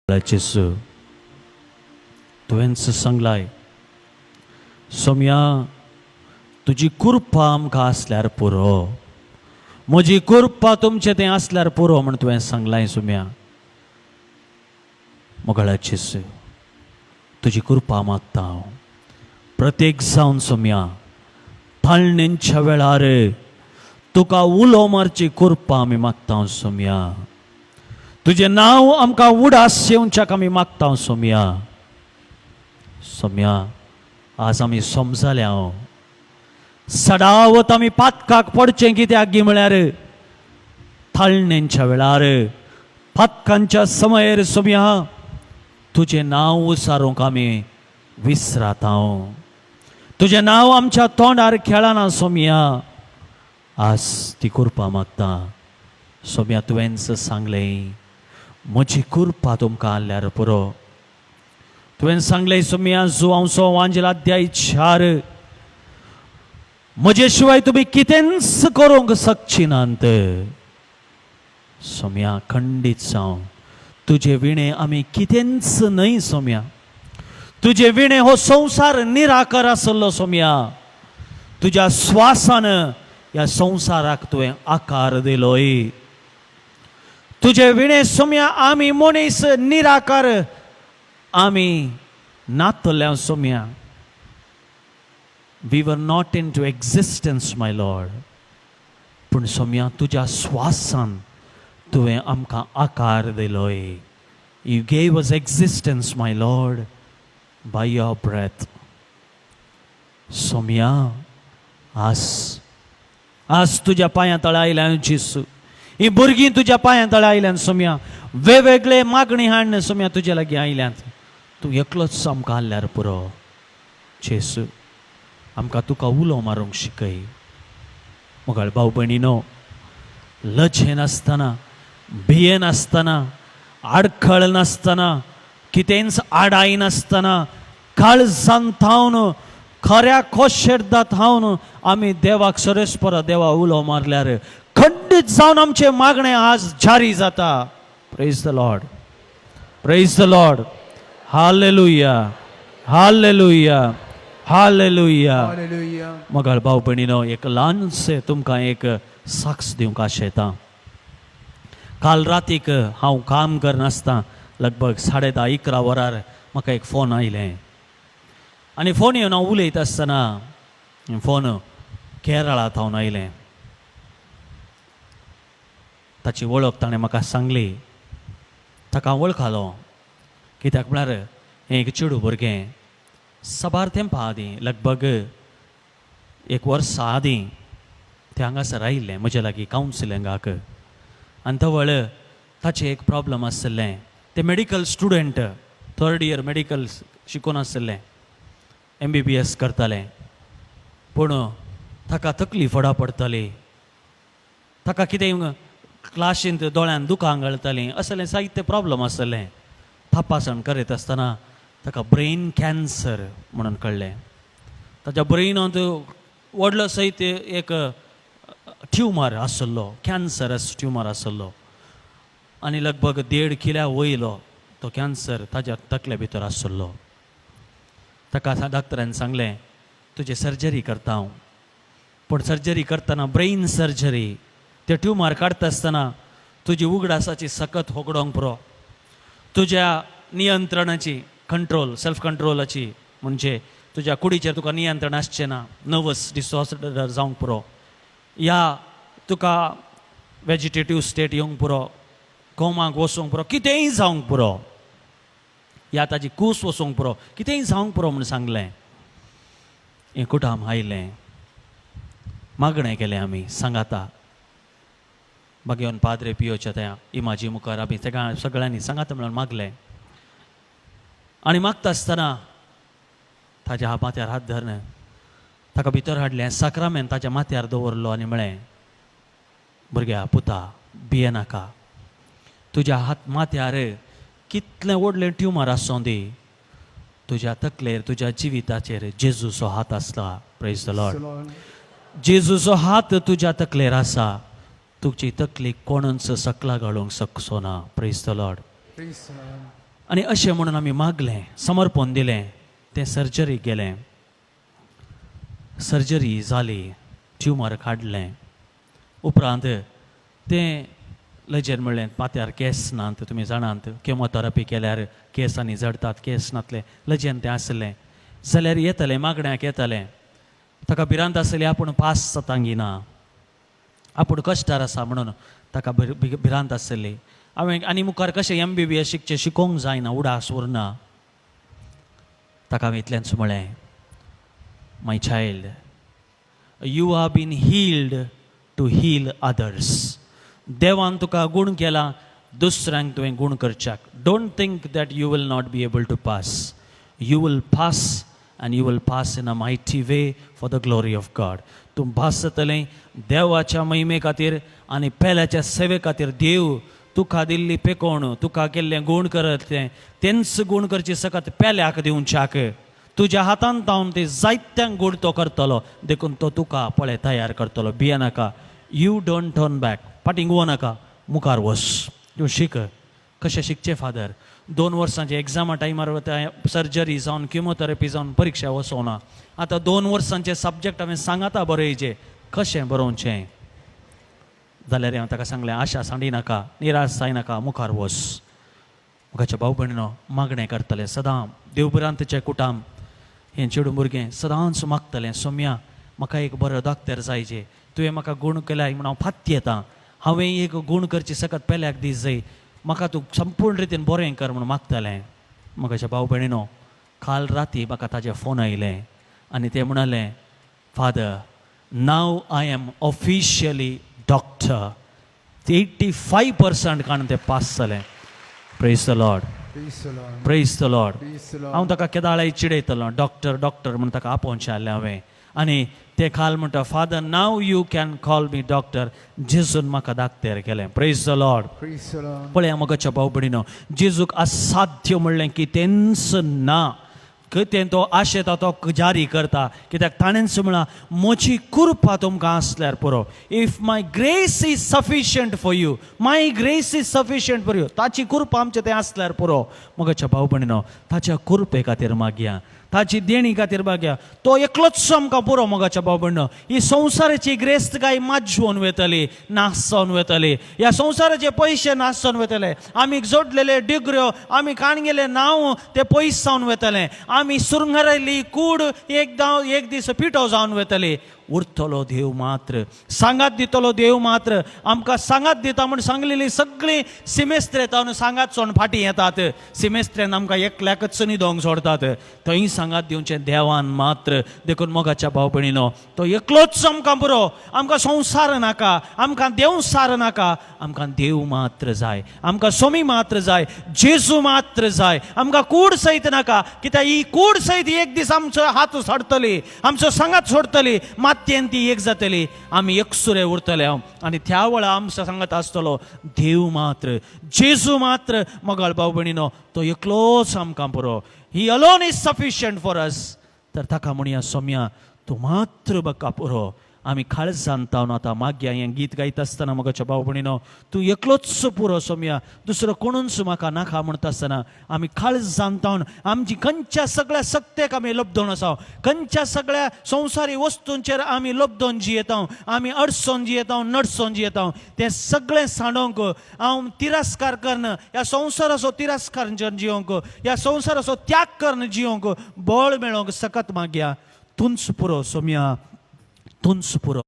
जेसू तुवेंच सांगलाय सोम्या तुजी कृपा आमकां आसल्यार पुरो, म्हजी कृपा तुमचें तें आसल्यार पुरो म्हण तुवें सांगलाय सोम्या. मोगळ्या जेसू तुजी कृपा मागता हांव प्रत्येक जावन सोम्या थाळणेंच्या वेळार तुका उलो मारची कृपा आमी मागता सोम्या. तुझे नाव आमकां उडास येवच्याक आमी मागता सोम्या. सोम्या आज आमी समजल्या सदावत आमी पातकाक पडचें कित्याक गी म्हळ्यार थाळणेंच्या वेळार पातकांच्या समयार सोम्या तुजें नांव उसारूंक आमी विसरात. तुजें नांव आमच्या तोंडार खेळना सोम्या. आज ती कृपा मागता सोम्या. तुवेंच सांगलें म्हजी कृपा तुमकां आसल्यार पुरो. तुवें सांगलें सोम्या जुवांवचो वांजल अध्याय 4 म्हजे शिवाय तुमी कितेंच करूंक शकची नात. सोम्या खंडीत जावं तुजे विणे आमी कितेंच न्हय सोम्या. तुजे विणे हो संवसार निराकार आसलो सोम्या. तुज्या स्वासान ह्या संवसाराक तुवें आकार दिलोय. तुजे विणे सोम्या आमी मनीस निराकार आमी नातल्या सोम्या. We were not into existence my lord. पूण सोम्या तुज्या स्वासान तुवें आमकां आकार दिलोय. You gave us existence my lord by your breath. सोम्या आज तुज्या पांया तळा आयल्यान जेसू ही भुरगीं तुज्या पांया तळा आयल्यान सोम्या. वेगवेगळे मागणी हाडन सोम्या तुजे लागीं आयल्यात. तूं एकलोच आमकां आसल्यार पुरो. जेसू आमकां तुका उलो मारूंक शिकय. मोगाळ भाव भयणीनो लजे नासतना भिये नासतना आडखळ नासतना कितेंच आडाय नासतना काळजांत थावन खऱ्या खोशेरदांत थावन आमी देवाक सरेस्पर देवा उलो मारल्यार खंडीत जावन आमचे मागणे आज जारी जाता. Praise the Lord, praise the Lord. Hallelujah, hallelujah, hallelujah. मोगाळ भाव भयणीनो एक ल्हानशें तुमकां एक साक्ष दिवंक आशेता. काल रातीक हांव काम करनासतना लगभग 10:30-11 वरार म्हाका एक फोन आयलें. आनी फोन येवन हांव उलयता आसतना फोन केरळांत हांव आयलें. ताची वळख ताणें म्हाका सांगली. ताका हांव वळखलो कित्याक म्हळ्यार हें एक चेडूं भुरगें सबार तेंपा आदीं लगभग 1 वर्सा आदीं तें हांगासर आयिल्लें म्हजे लागीं कावन्सिलिंगाक. आनी तवळ ताचें एक प्रॉब्लम आसलें. तें medical student 3rd year medical शिकून आसलें. MBBS करतालें. पूण ताका तकली फडा पडटाली. ताका कितें क्लासींत दोळ्यान दुकां गळटालीं असलें जायते प्रॉब्लम आसलें. तपासण करीत आसतना ताका ब्रेन कॅन्सर म्हणून कळ्ळें. ताच्या ब्रेनांत व्हडलो सयत एक ट्युमर आसलो, कॅन्सरस ट्युमर आसलो. आनी लगभग 1.5 किल्या वयलो तो कॅन्सर ताज्या तकले भितर आसलो. ताका डॉक्टरान सांगलें तुजी सर्जरी करता हांव. पूण सर्जरी करतना ब्रेन सर्जरी ते ट्युमर काडटा आसतना तुजी उगडासाची सकत होगडोंक पुरो. तुज्या नियंत्रणाची कंट्रोल सेल्फ कंट्रोलाची म्हणजे तुज्या कुडीचेर तुका नियंत्रण आसचें ना. नर्वस डिसऑर्डर जावंक पुरो. या तुका वेजिटेटिव्ह स्टेट येवंक पुरो. कोमाक वचूंक पुरो. कितेंय जावंक पुरो. या ताजी कूस वचूंक पुरो. कितेंय जावंक पुरो म्हूण सांगलें. हें कुटाम आयलें. मागणें केलें आमी सांगाता. बागेवन पाद्रे पियोच्या त्या इमाजी मुखार आमी तेका सगळ्यांनी सांगाता म्हणून मागलें. आनी मागता आसतना ताच्या माथ्यार हात धरन ताका भितर हाडलें. साक्रामेंत ताच्या माथ्यार दवरलो आनी म्हळें भुरग्या पुता भिये नाका. तुज्या हात माथ्यार कितलें व्हडलें ट्युमर आसूं दी तुज्या तकलेर तुज्या जिविताचेर जेजूचो हात आसला. Praise the Lord. जेजूचो हात तुज्या तकलेर आसा. तुजी तकली कोणूच सकला घालूंक शकचो ना. Praise the Lord. आनी अशें म्हणून आमी मागलें, समर्पण दिलें, तें सर्जरीक गेलें. सर्जरी जाली, ट्युमर काडलें. उपरांत तें लजेन म्हणलें पात्यार केस नात, तुमी जाणात केमोथेरपी केल्यार केसांनी जडटात, केस नातले. लजेन तें आसलें जाल्यार येतलें, मागण्याक येतलें. ताका भिरांत आसली आपूण पास जातांगी ना, आपूण कश्टार आसा म्हणून ताका भिरांत आसली. हांवें आनी मुखार कशें MBBS शिकचें, शिकोवंक जायना, उडास उरना. ताका हांवें इतलेंच म्हळें, my child, you are been healed to heal others. देवान तुका गूण केला दुसऱ्यांक तुवें गूण करच्याक. Don't think that you will not be able to pass. You will pass and you will pass in a mighty way for the glory of God. तूं pass जातलें देवाच्या महिमे खातीर आनी पेल्याच्या सेवे खातीर. देव तुका दिल्ली पेकोण, तुका केल्लें गूण करत तेंच गूण करचे सकत पेल्याक दिवच्याक. तुज्या हातांत तावन ते जायत्यांक गूण तो करतलो, देखून तो तुका पळय तयार करतलो. भियेनाका. You don't turn back. फाटीं वनाका, मुखार वच. तूं शिक. कशें शिकचें फादर? 2 वर्सांचे एग्जामा टायमार सर्जरी जावन किमोथेरपी जावन परिक्षा वचोना. आतां 2 वर्सांचे सब्जेक्ट हांवें सांगाता बरयचे, कशें बरोवचें? जाल्यार हांवें ताका सांगलें, आशा सांडिनाका, निराश जायनाका, मुखार वच. मुखाच्या भाव भयणीनो, मागणें करतलें सदां. देवभिरांतचें कुटाम हें चेडूं भुरगें सदांच मागतलें, सोम्या म्हाका एक बरो दोक्तर जायचे, तुवें म्हाका गूण केल्याय म्हूण हांव फात्य येतां. हांवें एक गूण करचे सकत पेल्याक दीस जाय, म्हाका तूं संपूर्ण रितीन बरें कर म्हूण मागतलें. म्हाकाच्या भाव भयणीनो, काल राती म्हाका ताजें फोन आयलें आनी तें म्हणलें, father, now I am officially doctor. 85% काण तें पास जालें. Praise the Lord, praise the Lord. हांव ताका केदाळे चिडयतलो, डॉक्टर डॉक्टर म्हूण ताका आपोवचें आहलें हांवें. आनी ते काल म्हणटा, father, now you can call me doctor. जेजून म्हाका दाखतेर केलें. Praise the lord. पळया मोगाच्या भाव भयणीनो, जेजूक असाध्य म्हणलें की तेंच ना. तें तो आशेता तो जारी करता. कित्याक ताणेंच म्हळां, म्हजी कृपा तुमकां आसल्यार पुरो. If my grace is sufficient for you, my grace is sufficient for you. ताची कृपा आमचें तें आसल्यार पुरो. मोगाच्या भाव भयणीनो, ताच्या कृपे खातीर मागया, ताची देणी खातीर मागया. तो एकलोच आमकां पुरो. मोगाच्या भाव भयणीनो, ही संवसाराची ग्रेस काय माजवून वयतली, नाश जावन वयतली. ह्या संवसाराचे पयशे नाश जावन वयतले. आमी जोडलेले डिग्र्यो, आमी काणगेलें नांव तें पयस जावन वयतलें. आमी सुरंगारायली कूड एक दीस पिठो जावन वयतली. उरतलो देव मात्र, सांगात दितलो देव मात्र. आमकां सांगात दिता म्हूण सांगलेली सगळीं सिमेस्त्रेतावन सांगात सोडून फाटीं येतात. सिमेस्त्रेन आमकां एकल्याकच न्हिदोंक सोडतात. थंय सांगात दिवचें देवान मात्र. देखून मोगाच्या भाव भयणीनो, तो एकलोच आमकां पुरो. आमकां संवसार नाका, आमकां देवसार नाका, आमकां देव मात्र जाय. आमकां सोमी मात्र जाय, जेजू मात्र जाय. आमकां कूड सयत नाका, कित्याक ही कूड सयत एक दीस आमचो हात सोडटली, आमचो सांगात सोडटली, मातयेन ती एक जातली, आमी एकसुरे उरतले. आनी त्या वेळा आमचो सांगात आसतलो देव मात्र, जेजू मात्र. मोगाळ भाव भयणीनो, तो एकलोच आमकां पुरो. ही alone is sufficient for us. तर ताका म्हणया, सोम्या तूं मात्र म्हाका पुरो. आमी काळज जाणतावन आतां मागया. हें गीत गायता आसतना मोगाच्या भाव भयणीनो, तूं एकलोच पुरो सोम्या, दुसरो कोणूच म्हाका नाका म्हणटा आसतना आमी काळज जाणतावन आमची खंयच्या सगळ्या सक्तेक आमी लबदोन आसा, खंयच्या सगळ्या संवसारी वस्तूंचेर आमी लबदोन जियेता, आमी अडचोन जियेता, नडचोन जियेता. तें सगळें सांडोवंक हांव तिरस्कार करन, ह्या संवसाराचो तिरस्कार जियोंक, ह्या संवसाराचो त्याग करन जियोंक बळ मेळोंक सकत मागया. तूंच पुरो सोम्या, तूंच पुरो.